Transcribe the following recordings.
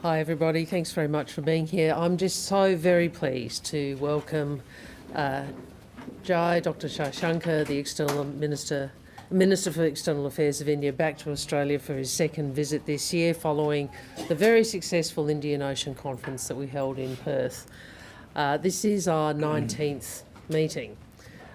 Hi everybody, thanks very much for being here. I'm just so very pleased to welcome Dr. Jaishankar, the Minister for External Affairs of India, back to Australia for his second visit this year following the very successful Indian Ocean Conference that we held in Perth. This is our 19th meeting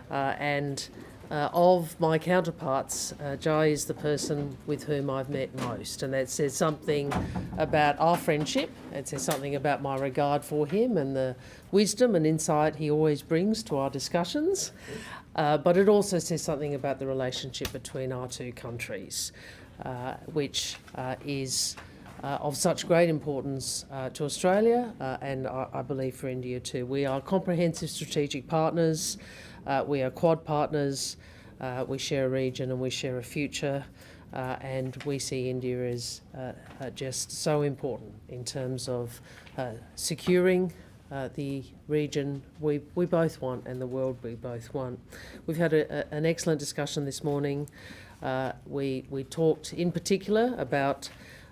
and of my counterparts, Jai is the person with whom I've met most, and that says something about our friendship. It says something about my regard for him and the wisdom and insight he always brings to our discussions. But it also says something about the relationship between our two countries, which is of such great importance to Australia and I believe for India too. We are comprehensive strategic partners. We are Quad partners, we share a region and we share a future, and we see India as just so important in terms of securing the region we both want and the world we both want. We've had an excellent discussion this morning. We talked in particular about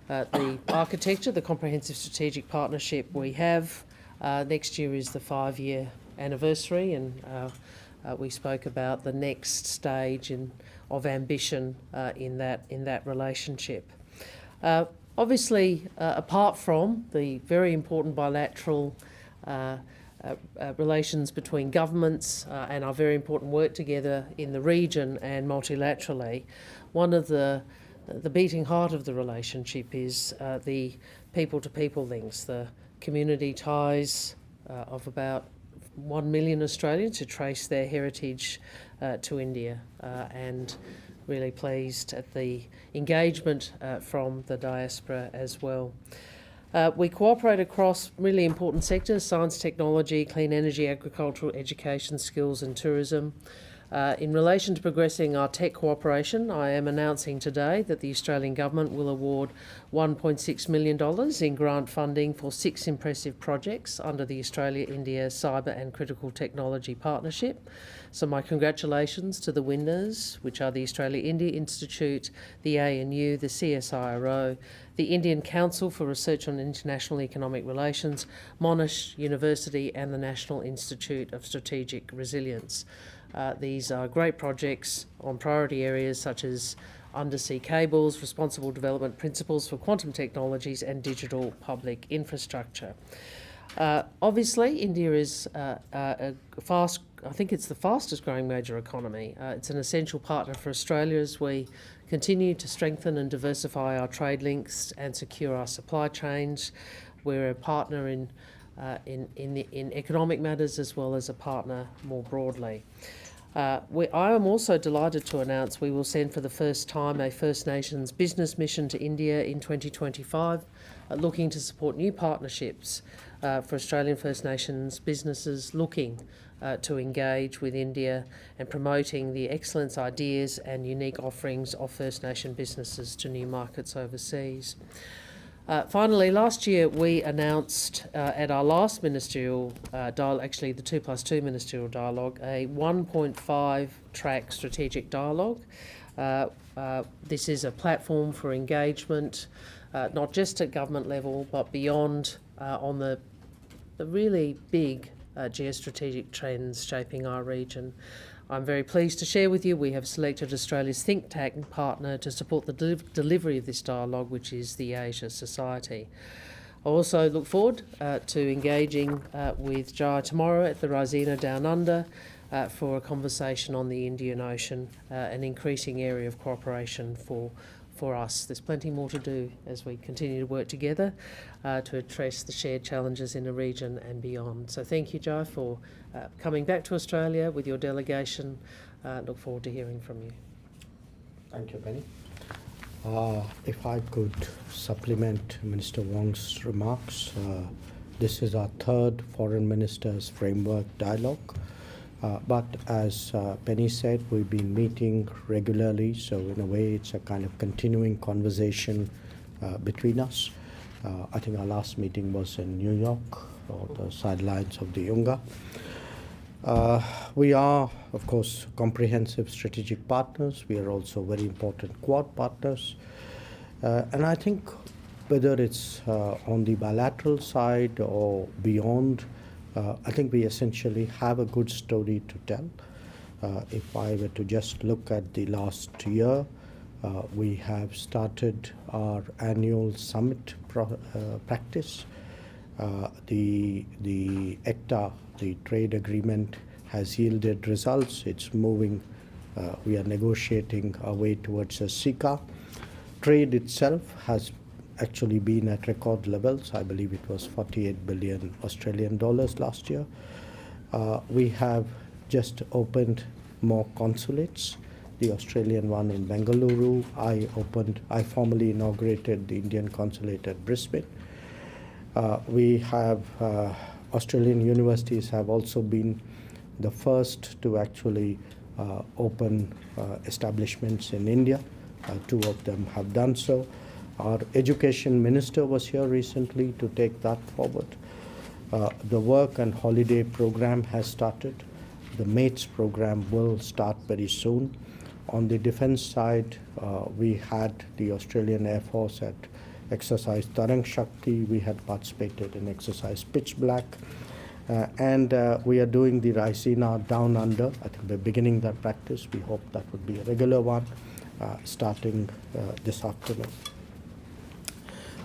the architecture, the comprehensive strategic partnership we have. Next year is the 5-year anniversary, and we spoke about the next stage of ambition in that relationship. Obviously, apart from the very important bilateral relations between governments and our very important work together in the region and multilaterally, one of the beating heart of the relationship is the people-to-people links, the community ties of about 1 million Australians who trace their heritage to India, and really pleased at the engagement from the diaspora as well. We cooperate across really important sectors: science, technology, clean energy, agricultural, education, skills and tourism. In relation to progressing our tech cooperation, I am announcing today that the Australian Government will award $1.6 million in grant funding for 6 impressive projects under the Australia-India Cyber and Critical Technology Partnership. So my congratulations to the winners, which are the Australia-India Institute, the ANU, the CSIRO, the Indian Council for Research on International Economic Relations, Monash University and the National Institute of Strategic Resilience. These are great projects on priority areas such as undersea cables, responsible development principles for quantum technologies and digital public infrastructure. Obviously, India is I think it's the fastest growing major economy. It's an essential partner for Australia as we continue to strengthen and diversify our trade links and secure our supply chains. We're a partner in economic matters as well as a partner more broadly. I am also delighted to announce we will send for the first time a First Nations business mission to India in 2025, looking to support new partnerships for Australian First Nations businesses looking to engage with India and promoting the excellence, ideas and unique offerings of First Nation businesses to new markets overseas. Finally, last year we announced at our last ministerial dialogue, actually the 2+2 ministerial dialogue, a 1.5 track strategic dialogue. This is a platform for engagement, not just at government level, but beyond on the really big geostrategic trends shaping our region. I'm very pleased to share with you we have selected Australia's think tank partner to support the delivery of this dialogue, which is the Asia Society. I also look forward to engaging with Jai tomorrow at the Raisina Down Under for a conversation on the Indian Ocean, an increasing area of cooperation for us. There's plenty more to do as we continue to work together to address the shared challenges in the region and beyond. So thank you, Jai, for coming back to Australia with your delegation. Look forward to hearing from you. Thank you, Penny. If I could supplement Minister Wong's remarks, this is our 3rd Foreign Ministers Framework Dialogue. But as Penny said, we've been meeting regularly, so in a way it's a kind of continuing conversation between us. I think our last meeting was in New York, or the sidelines of the Yunga. We are, of course, comprehensive strategic partners. We are also very important Quad partners. And I think whether it's on the bilateral side or beyond, I think we essentially have a good story to tell. If I were to just look at the last year, we have started our annual summit practice. The ECTA, the trade agreement, has yielded results. It's moving. We are negotiating our way towards a CICA. Trade itself has actually been at record levels. I believe it was 48 billion Australian dollars last year. We have just opened more consulates. The Australian one in Bengaluru. I formally inaugurated the Indian consulate at Brisbane. We have Australian universities have also been the first to actually open establishments in India. 2 of them have done so. Our education minister was here recently to take that forward. The work and holiday program has started. The MATES program will start very soon. On the defense side, we had the Australian Air Force at exercise Tarang Shakti. We had participated in exercise Pitch Black. And we are doing the Raisina Down Under. I think we're beginning that practice. We hope that would be a regular one starting this afternoon.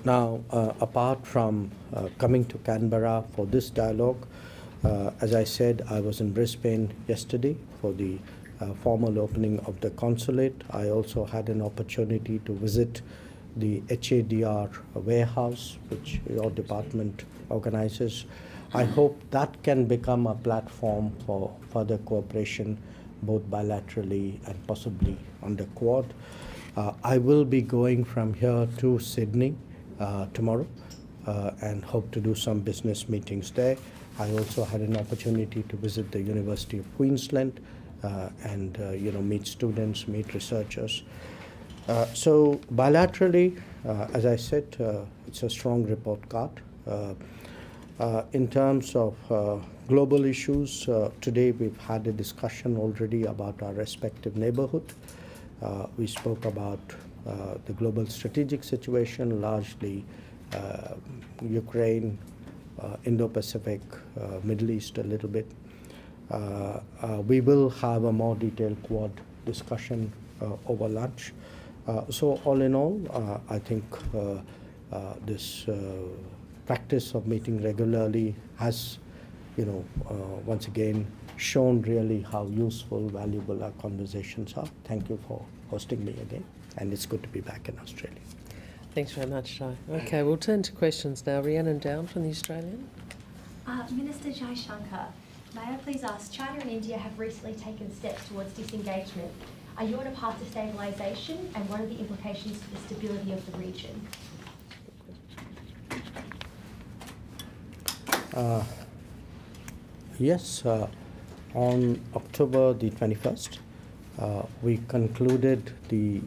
Now, apart from coming to Canberra for this dialogue, as I said, I was in Brisbane yesterday for the formal opening of the consulate. I also had an opportunity to visit the HADR warehouse, which your department organizes. I hope that can become a platform for further cooperation, both bilaterally and possibly on the Quad. I will be going from here to Sydney tomorrow and hope to do some business meetings there. I also had an opportunity to visit the University of Queensland and meet students, meet researchers. So bilaterally, as I said, it's a strong report card. In terms of global issues, today we've had a discussion already about our respective neighborhood. We spoke about the global strategic situation, largely Ukraine, Indo-Pacific, Middle East a little bit. We will have a more detailed Quad discussion over lunch. So all in all, I think this practice of meeting regularly has, once again shown really how useful, valuable our conversations are. Thank you for hosting me again, and it's good to be back in Australia. Thanks very much, Jai. Okay, we'll turn to questions now. Rhiannon Down from The Australian. Minister Jaishankar, may I please ask, China and India have recently taken steps towards disengagement. Are you on a path to stabilisation, and what are the implications for the stability of the region? Yes, on October the 21st, we concluded the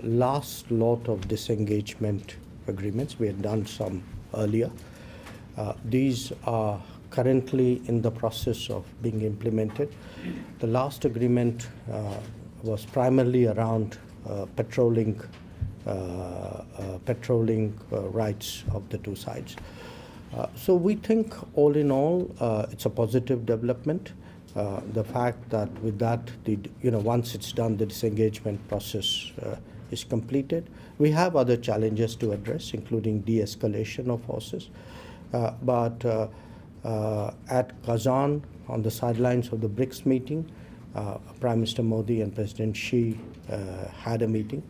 last lot of disengagement agreements. We had done some earlier. These are currently in the process of being implemented. The last agreement was primarily around patrolling rights of the two sides. So we think all in all, it's a positive development. The fact that with that, once it's done, the disengagement process is completed. We have other challenges to address, including de-escalation of forces. But at Kazan, on the sidelines of the BRICS meeting, Prime Minister Modi and President Xi had a meeting.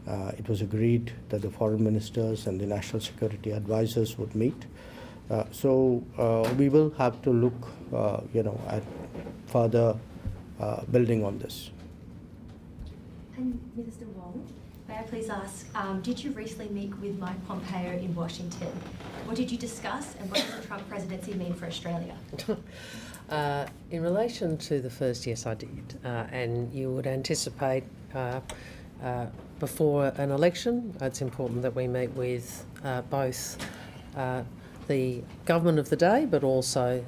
It was agreed that the foreign ministers and the national security advisors would meet. So we will have to look, at further building on this. And Minister Wong, may I please ask, did you recently meet with Mike Pompeo in Washington? What did you discuss, and what does the Trump presidency mean for Australia? In relation to the first, yes, I did. And you would anticipate before an election, it's important that we meet with both the government of the day, but also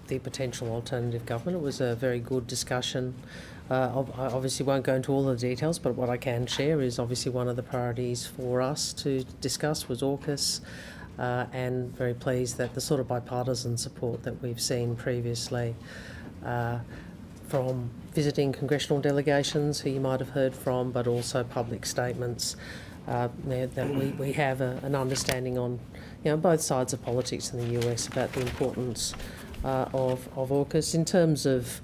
the potential alternative government. It was a very good discussion I obviously won't go into all the details, but what I can share is obviously one of the priorities for us to discuss was AUKUS, and very pleased that the sort of bipartisan support that we've seen previously from visiting congressional delegations who you might have heard from, but also public statements, that we have an understanding on both sides of politics in the US about the importance of AUKUS. In terms of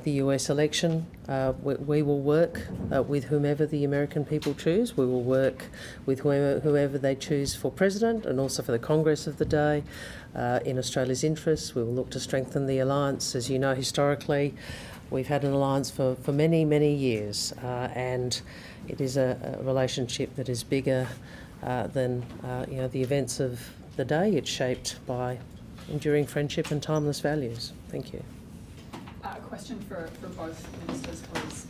the US election, we will work with whomever the American people choose. We will work with whoever they choose for president and also for the Congress of the day. In Australia's interests, we will look to strengthen the alliance. As you know, historically, we've had an alliance for many, many years, and it is a relationship that is bigger than the events of the day. It's shaped by enduring friendship and timeless values. Thank you. A question for both ministers, please.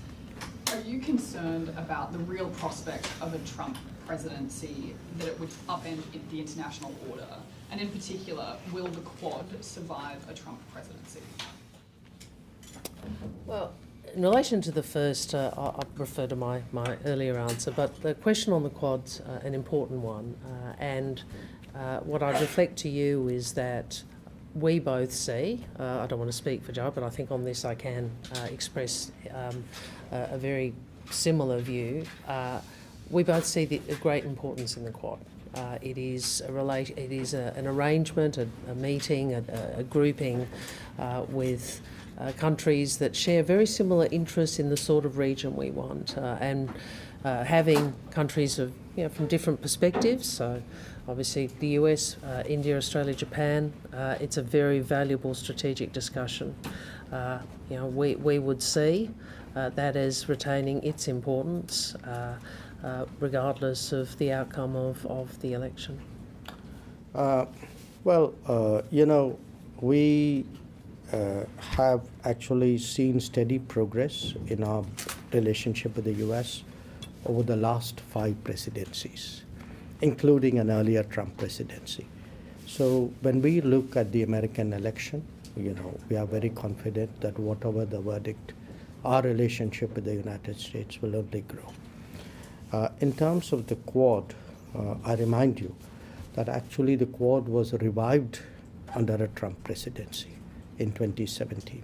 Are you concerned about the real prospect of a Trump presidency, that it would upend the international order? And in particular, will the Quad survive a Trump presidency? Well, in relation to the first, I refer to my earlier answer, but the question on the Quad's an important one. And what I'd reflect to you is that we both see, I don't want to speak for Joe, but I think on this I can express a very similar view. We both see the great importance in the Quad. It is an arrangement, a meeting, a grouping with countries that share very similar interests in the sort of region we want, and having countries of from different perspectives. So obviously the US, India, Australia, Japan, it's a very valuable strategic discussion. We would see that as retaining its importance regardless of the outcome of the election. We have actually seen steady progress in our relationship with the US over the last 5 presidencies, including an earlier Trump presidency. So when we look at the American election, we are very confident that whatever the verdict, our relationship with the United States will only grow. In terms of the Quad, I remind you that actually the Quad was revived under a Trump presidency in 2017.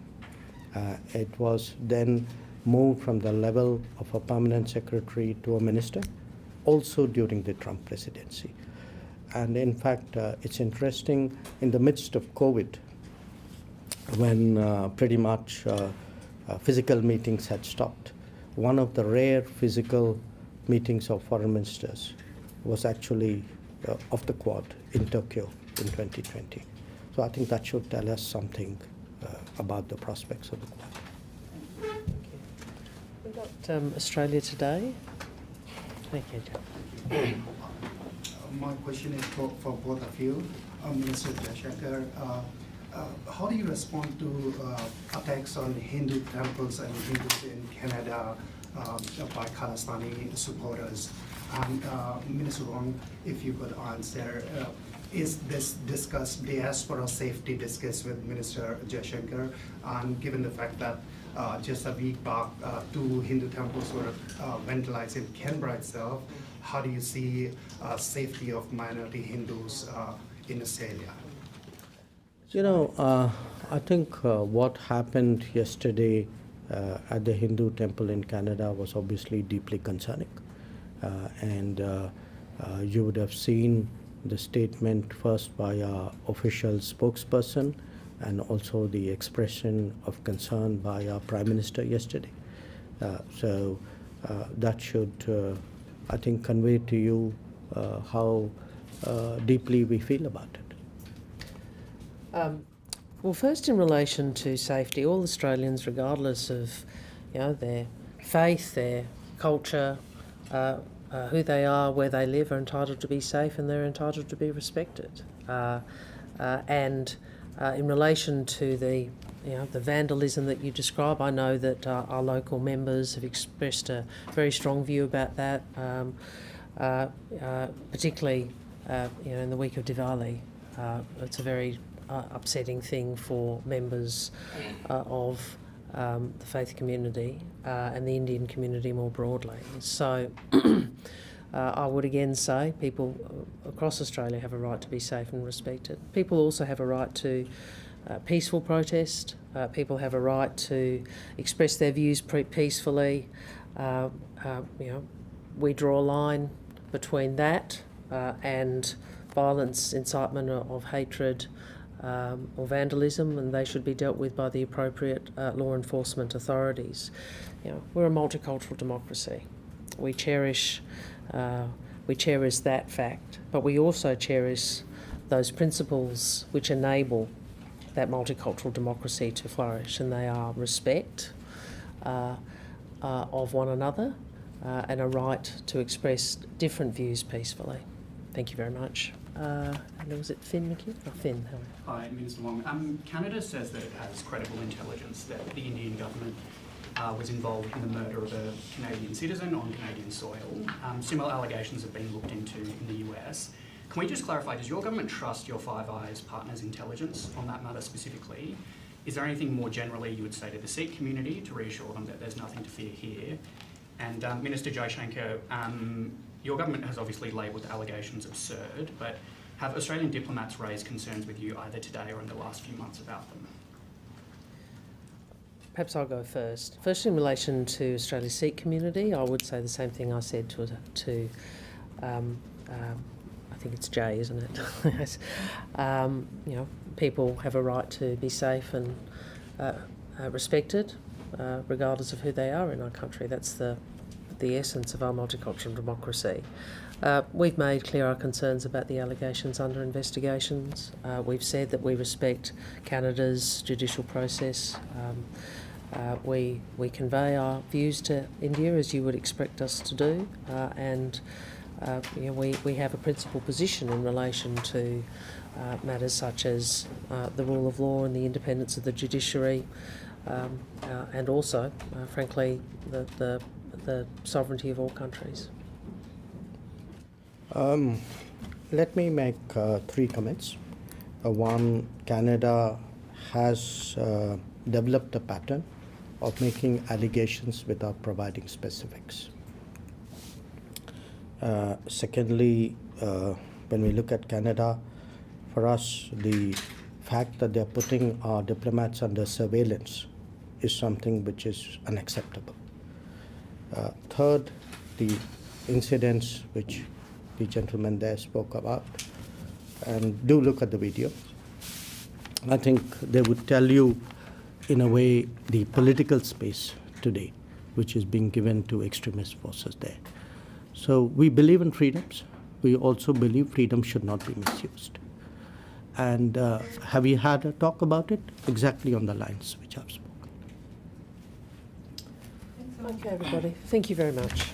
It was then moved from the level of a permanent secretary to a minister, also during the Trump presidency. And in fact, it's interesting, in the midst of COVID, when pretty much physical meetings had stopped, one of the rare physical meetings of foreign ministers was actually of the Quad in Tokyo in 2020. So I think that should tell us something about the prospects of the Quad. We've got Australia Today. Thank you, Joe. My question is for both of you. Minister Jaishankar, how do you respond to attacks on Hindu temples and Hindus in Canada by Khalistani supporters? And Minister Wong, if you could answer, is this discussed, diaspora safety discussed with Minister Jaishankar? And given the fact that just a week back, 2 Hindu temples were vandalized in Canberra itself, how do you see safety of minority Hindus in Australia? I think what happened yesterday at the Hindu temple in Canada was obviously deeply concerning. And you would have seen the statement first by our official spokesperson and also the expression of concern by our Prime Minister yesterday. So that should, I think, convey to you how deeply we feel about it. Well, first in relation to safety, all Australians, regardless of their faith, their culture, who they are, where they live, are entitled to be safe and they're entitled to be respected. And in relation to the vandalism that you describe, I know that our local members have expressed a very strong view about that, particularly in the week of Diwali. It's a very upsetting thing for members of the faith community and the Indian community more broadly. So I would again say people across Australia have a right to be safe and respected. People also have a right to peaceful protest. People have a right to express their views peacefully. We draw a line between that and violence, incitement of hatred or vandalism, and they should be dealt with by the appropriate law enforcement authorities. We're a multicultural democracy. We cherish that fact, but we also cherish those principles which enable that multicultural democracy to flourish, and they are respect of one another and a right to express different views peacefully. Thank you very much. And was it Finn McHugh? Oh, Finn, how are you? Hi, Minister Wong. Canada says that it has credible intelligence that the Indian government was involved in the murder of a Canadian citizen on Canadian soil. Similar allegations have been looked into in the US. Can we just clarify, does your government trust your Five Eyes partners' intelligence on that matter specifically? Is there anything more generally you would say to the Sikh community to reassure them that there's nothing to fear here? And Minister Jaishankar, your government has obviously labelled the allegations absurd, but have Australian diplomats raised concerns with you either today or in the last few months about them? Perhaps I'll go first. First, in relation to Australia's Sikh community, I would say the same thing I said to I think it's Jay, isn't it? Yes. People have a right to be safe and respected, regardless of who they are in our country. That's the essence of our multicultural democracy. We've made clear our concerns about the allegations under investigations. We've said that we respect Canada's judicial process. We convey our views to India as you would expect us to do, and we have a principal position in relation to matters such as the rule of law and the independence of the judiciary, and also, frankly, the sovereignty of all countries. Let me make 3 comments. One, Canada has developed a pattern of making allegations without providing specifics. Secondly, when we look at Canada, for us, the fact that they're putting our diplomats under surveillance is something which is unacceptable. Third, the incidents which the gentleman there spoke about, and do look at the video. I think they would tell you, in a way, the political space today, which is being given to extremist forces there. So we believe in freedoms. We also believe freedom should not be misused. And have we had a talk about it? Exactly on the lines which I've spoken. Okay, everybody. Thank you very much.